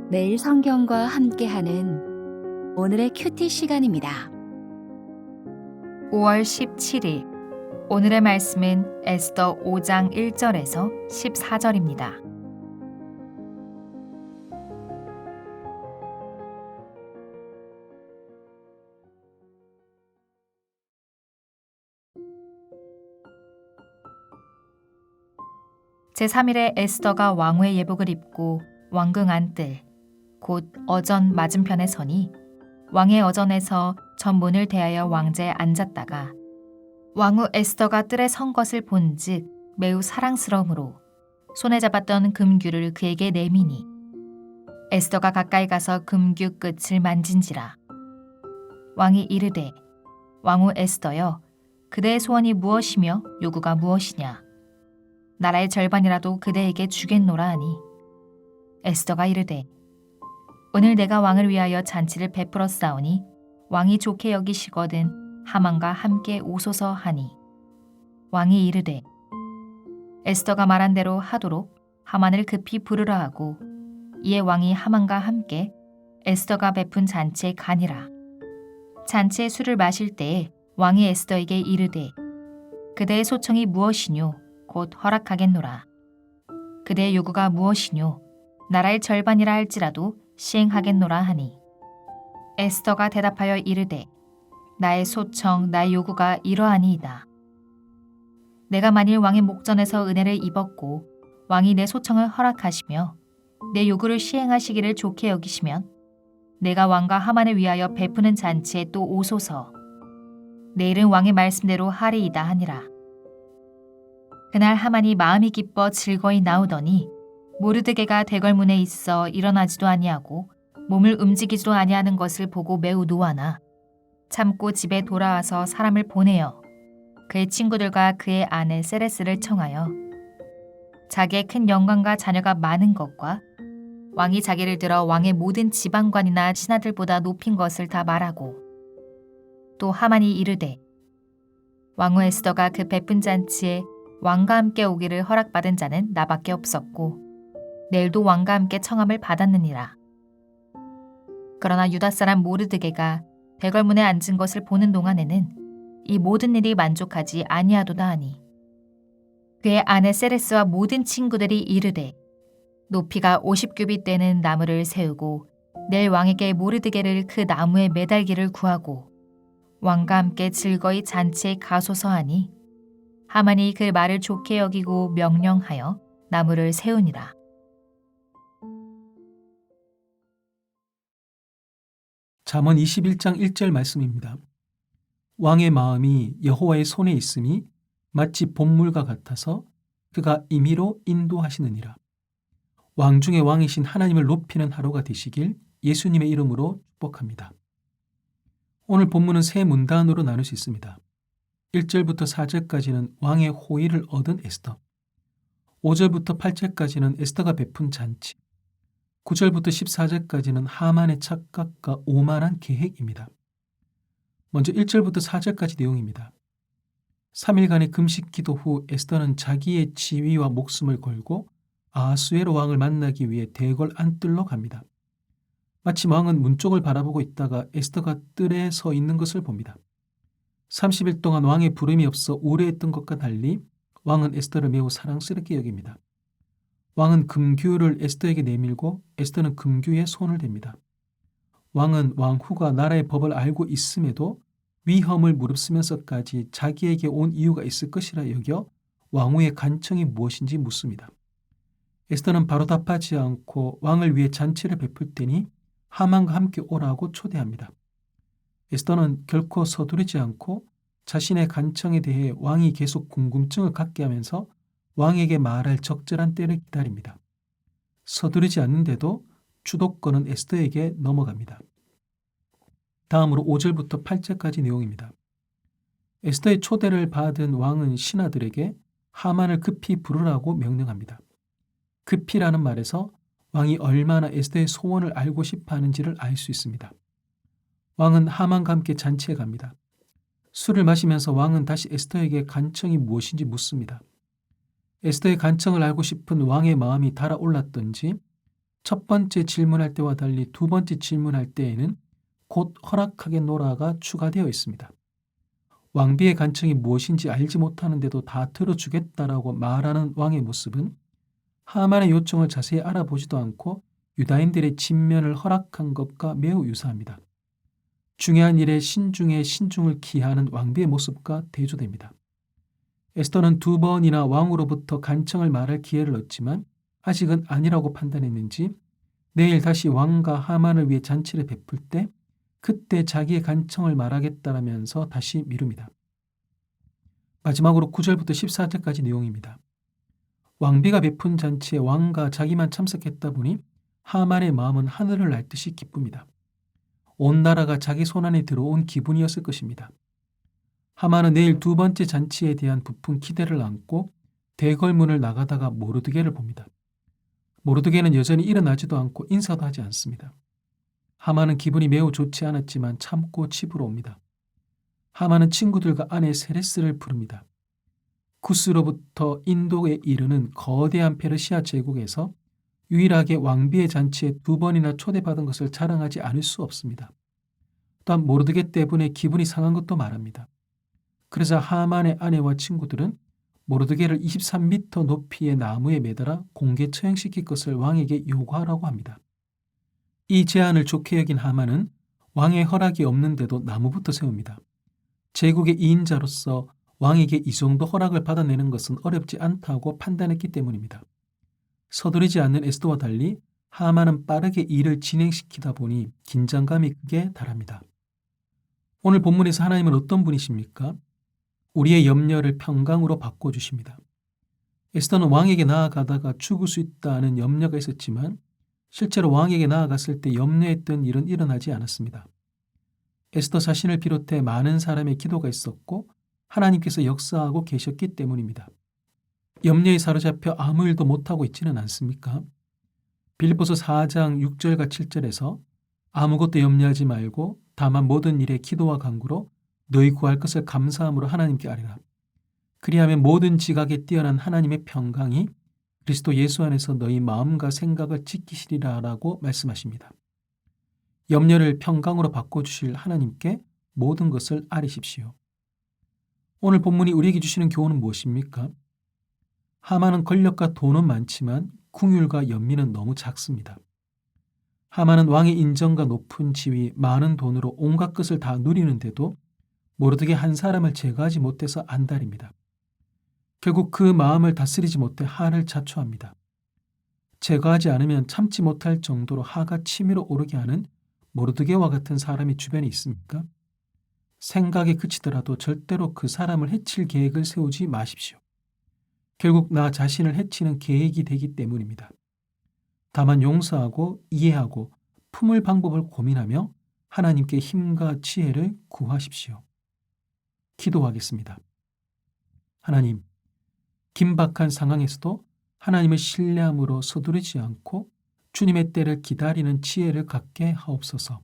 매일 성경과 함께하는 오늘의 큐티 시간입니다. 5월 17일 오늘의 말씀은 에스더 5장 1절에서 14절입니다. 제3일에 에스더가 왕후의 예복을 입고 왕궁 안뜰 곧 어전 맞은편에 서니 왕의 어전에서 전문을 대하여 왕자에 앉았다가 왕후 에스더가 뜰에 선 것을 본즉 매우 사랑스러움으로 손에 잡았던 금규를 그에게 내미니 에스더가 가까이 가서 금규 끝을 만진지라. 왕이 이르되 왕후 에스더여 그대의 소원이 무엇이며 요구가 무엇이냐. 나라의 절반이라도 그대에게 주겠노라 하니 에스더가 이르되 오늘 내가 왕을 위하여 잔치를 베풀었사오니 왕이 좋게 여기시거든 하만과 함께 오소서 하니 왕이 이르되 에스더가 말한 대로 하도록 하만을 급히 부르라 하고 이에 왕이 하만과 함께 에스더가 베푼 잔치에 가니라. 잔치의 술을 마실 때에 왕이 에스더에게 이르되 그대의 소청이 무엇이뇨 곧 허락하겠노라. 그대의 요구가 무엇이뇨 나라의 절반이라 할지라도 시행하겠노라 하니 에스더가 대답하여 이르되 나의 소청 나의 요구가 이러하니이다. 내가 만일 왕의 목전에서 은혜를 입었고 왕이 내 소청을 허락하시며 내 요구를 시행하시기를 좋게 여기시면 내가 왕과 하만을 위하여 베푸는 잔치에 또 오소서. 내일은 왕의 말씀대로 하리이다 하니라. 그날 하만이 마음이 기뻐 즐거이 나오더니 모르드게가 대궐문에 있어 일어나지도 아니하고 몸을 움직이지도 아니하는 것을 보고 매우 노하나 참고 집에 돌아와서 사람을 보내어 그의 친구들과 그의 아내 세레스를 청하여 자기의 큰 영광과 자녀가 많은 것과 왕이 자기를 들어 왕의 모든 지방관이나 신하들보다 높인 것을 다 말하고 또 하만이 이르되 왕후 에스더가 그 베푼 잔치에 왕과 함께 오기를 허락받은 자는 나밖에 없었고 내일도 왕과 함께 청함을 받았느니라. 그러나 유다 사람 모르드게가 대궐문에 앉은 것을 보는 동안에는 이 모든 일이 만족하지 아니하도다 하니 그의 아내 세레스와 모든 친구들이 이르되 높이가 50규빗 되는 나무를 세우고 내일 왕에게 모르드게를 그 나무에 매달기를 구하고 왕과 함께 즐거이 잔치에 가소서 하니 하만이 그 말을 좋게 여기고 명령하여 나무를 세우니라. 잠언 21장 1절 말씀입니다. 왕의 마음이 여호와의 손에 있음이 마치 봇물과 같아서 그가 임의로 인도하시느니라. 왕 중의 왕이신 하나님을 높이는 하루가 되시길 예수님의 이름으로 축복합니다. 오늘 본문은 세 문단으로 나눌 수 있습니다. 1절부터 4절까지는 왕의 호의를 얻은 에스더, 5절부터 8절까지는 에스더가 베푼 잔치, 9절부터 14절까지는 하만의 착각과 오만한 계획입니다. 먼저 1절부터 4절까지 내용입니다. 3일간의 금식 기도 후 에스더는 자기의 지위와 목숨을 걸고 아하수에로 왕을 만나기 위해 대궐 안뜰로 갑니다. 마침 왕은 문 쪽을 바라보고 있다가 에스더가 뜰에 서 있는 것을 봅니다. 30일 동안 왕의 부름이 없어 우려했던 것과 달리 왕은 에스더를 매우 사랑스럽게 여깁니다. 왕은 금규를 에스더에게 내밀고 에스더는 금규에 손을 댑니다. 왕은 왕후가 나라의 법을 알고 있음에도 위험을 무릅쓰면서까지 자기에게 온 이유가 있을 것이라 여겨 왕후의 간청이 무엇인지 묻습니다. 에스더는 바로 답하지 않고 왕을 위해 잔치를 베풀 테니 하만과 함께 오라고 초대합니다. 에스더는 결코 서두르지 않고 자신의 간청에 대해 왕이 계속 궁금증을 갖게 하면서 왕에게 말할 적절한 때를 기다립니다. 서두르지 않는데도 주도권은 에스더에게 넘어갑니다. 다음으로 5절부터 8절까지 내용입니다. 에스더의 초대를 받은 왕은 신하들에게 하만을 급히 부르라고 명령합니다. 급히라는 말에서 왕이 얼마나 에스더의 소원을 알고 싶어 하는지를 알 수 있습니다. 왕은 하만과 함께 잔치에 갑니다. 술을 마시면서 왕은 다시 에스더에게 간청이 무엇인지 묻습니다. 에스더의 간청을 알고 싶은 왕의 마음이 달아올랐던지 첫 번째 질문할 때와 달리 두 번째 질문할 때에는 곧 허락하겠노라가 추가되어 있습니다. 왕비의 간청이 무엇인지 알지 못하는데도 다 들어주겠다라고 말하는 왕의 모습은 하만의 요청을 자세히 알아보지도 않고 유다인들의 진면을 허락한 것과 매우 유사합니다. 중요한 일에 신중에 신중을 기하는 왕비의 모습과 대조됩니다. 에스더는 두 번이나 왕으로부터 간청을 말할 기회를 얻지만 아직은 아니라고 판단했는지 내일 다시 왕과 하만을 위해 잔치를 베풀 때 그때 자기의 간청을 말하겠다라면서 다시 미룹니다. 마지막으로 9절부터 14절까지 내용입니다. 왕비가 베푼 잔치에 왕과 자기만 참석했다 보니 하만의 마음은 하늘을 날 듯이 기쁩니다. 온 나라가 자기 손안에 들어온 기분이었을 것입니다. 하만은 내일 두 번째 잔치에 대한 부푼 기대를 안고 대궐문을 나가다가 모르드게를 봅니다. 모르드게는 여전히 일어나지도 않고 인사도 하지 않습니다. 하만은 기분이 매우 좋지 않았지만 참고 집으로 옵니다. 하만은 친구들과 아내 세레스를 부릅니다. 쿠스로부터 인도에 이르는 거대한 페르시아 제국에서 유일하게 왕비의 잔치에 두 번이나 초대받은 것을 자랑하지 않을 수 없습니다. 또한 모르드게 때문에 기분이 상한 것도 말합니다. 그러자 하만의 아내와 친구들은 모르드게를 23m 높이의 나무에 매달아 공개 처형시킬 것을 왕에게 요구하라고 합니다. 이 제안을 좋게 여긴 하만은 왕의 허락이 없는데도 나무부터 세웁니다. 제국의 2인자로서 왕에게 이 정도 허락을 받아내는 것은 어렵지 않다고 판단했기 때문입니다. 서두르지 않는 에스더와 달리 하만은 빠르게 일을 진행시키다 보니 긴장감이 크게 달합니다. 오늘 본문에서 하나님은 어떤 분이십니까? 우리의 염려를 평강으로 바꿔주십니다. 에스더는 왕에게 나아가다가 죽을 수 있다는 염려가 있었지만 실제로 왕에게 나아갔을 때 염려했던 일은 일어나지 않았습니다. 에스더 자신을 비롯해 많은 사람의 기도가 있었고 하나님께서 역사하고 계셨기 때문입니다. 염려에 사로잡혀 아무 일도 못하고 있지는 않습니까? 빌립보서 4장 6절과 7절에서 아무것도 염려하지 말고 다만 모든 일에 기도와 간구로 너희 구할 것을 감사함으로 하나님께 아뢰라. 그리하면 모든 지각에 뛰어난 하나님의 평강이 그리스도 예수 안에서 너희 마음과 생각을 지키시리라 라고 말씀하십니다. 염려를 평강으로 바꿔주실 하나님께 모든 것을 아뢰십시오. 오늘 본문이 우리에게 주시는 교훈은 무엇입니까? 하만은 권력과 돈은 많지만 궁율과 연민은 너무 작습니다. 하만은 왕의 인정과 높은 지위, 많은 돈으로 온갖 것을 다 누리는데도 모르드게 한 사람을 제거하지 못해서 안달입니다. 결국 그 마음을 다스리지 못해 하를 자초합니다. 제거하지 않으면 참지 못할 정도로 하가 치밀어 오르게 하는 모르드게와 같은 사람이 주변에 있습니까? 생각에 그치더라도 절대로 그 사람을 해칠 계획을 세우지 마십시오. 결국 나 자신을 해치는 계획이 되기 때문입니다. 다만 용서하고 이해하고 품을 방법을 고민하며 하나님께 힘과 지혜를 구하십시오. 기도하겠습니다. 하나님, 긴박한 상황에서도 하나님을 신뢰함으로 서두르지 않고 주님의 때를 기다리는 지혜를 갖게 하옵소서.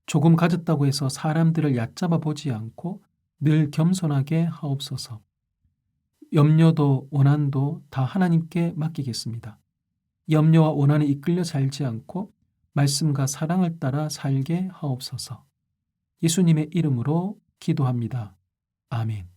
조금 가졌다고 해서 사람들을 얕잡아 보지 않고 늘 겸손하게 하옵소서. 염려도 원한도 다 하나님께 맡기겠습니다. 염려와 원한에 이끌려 살지 않고 말씀과 사랑을 따라 살게 하옵소서. 예수님의 이름으로 기도합니다. 아멘.